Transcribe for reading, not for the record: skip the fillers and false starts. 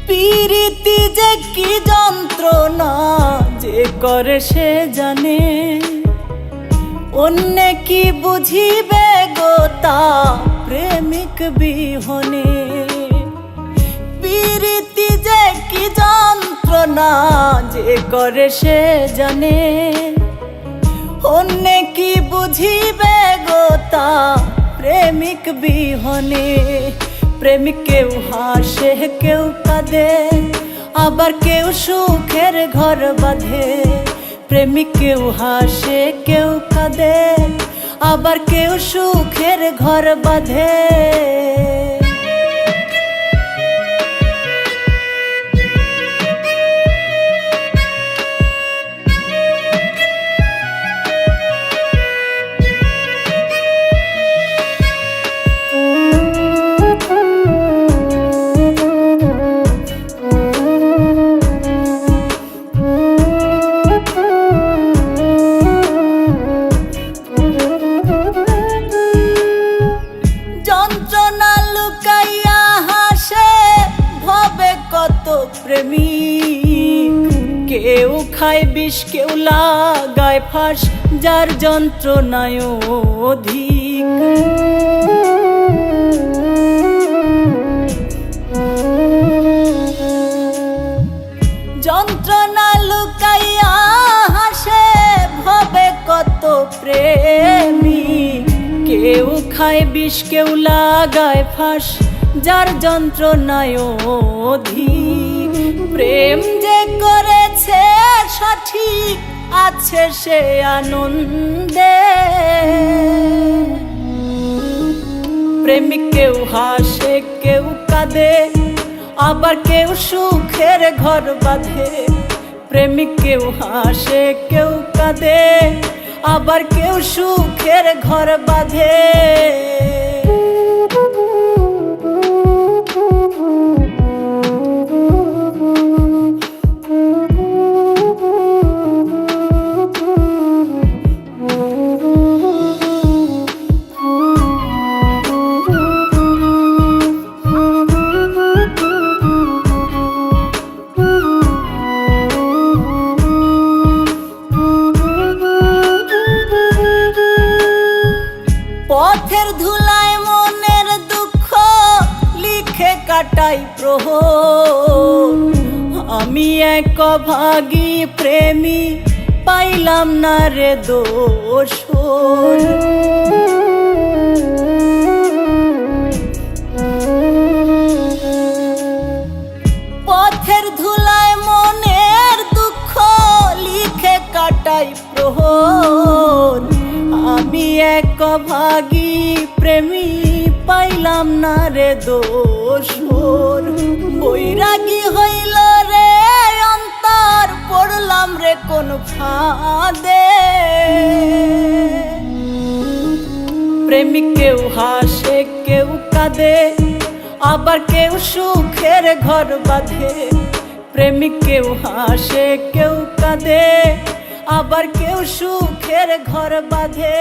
প্রীতি যে কি যন্ত্রণা যে করে সে জানে, অন্য কি বুঝিবে গো তা প্রেমিক বিহনে। প্রীতি যে কি যন্ত্রণা যে করে সে জানে, অন্য কি বুঝিবে গো তা প্রেমিক বিহনে। প্রেমিক কেউ হাসে কেউ কাঁদে, আবার কেউ সুখের ঘর বাঁধে। প্রেমিক কেউ হাসে কেউ কাঁদে, আবার কেউ সুখের ঘর বাঁধে। প্রেমিক কেউ খায় বিষ কেউ লাগায় ফাঁস, যার যন্ত্রণায় অধিক। যন্ত্রণা লুকাইয়া হাসে ভবে কত প্রেমিক, কেউ খায় বিষ কেউ লাগায় ফাঁস, যার যন্ত্রণায় অধিক। প্রেম যে করেছে সঠিক আছে সে আনন্দে। প্রেমিক কেউ হাসে কেউ কাঁদে, আবার কেউ সুখের ঘর বাঁধে। প্রেমিক কেউ হাসে কেউ কাঁদে, আবার কেউ সুখের ঘর বাঁধে। পথের ধুলায় মনের দুঃখ লিখে কাটাই প্রহর। আমি এক অভাগী প্রেমী পাইলাম না রে দোসর। পথের ধুলায় মনের দুঃখ লিখে কাটাই প্রহর। আমি এক অভাগী প্রেমী পাইলাম না রে দোসর। বৈরাগী হইল রে অন্তর, পড়লাম রে কোন ফাঁদে। প্রেমিক কেউ হাসে কেউ কাঁদে, আবার কেউ সুখের ঘর বাঁধে। প্রেমিক কেউ হাসে কেউ কাঁদে, আবার কেউ সুখের ঘর বাঁধে।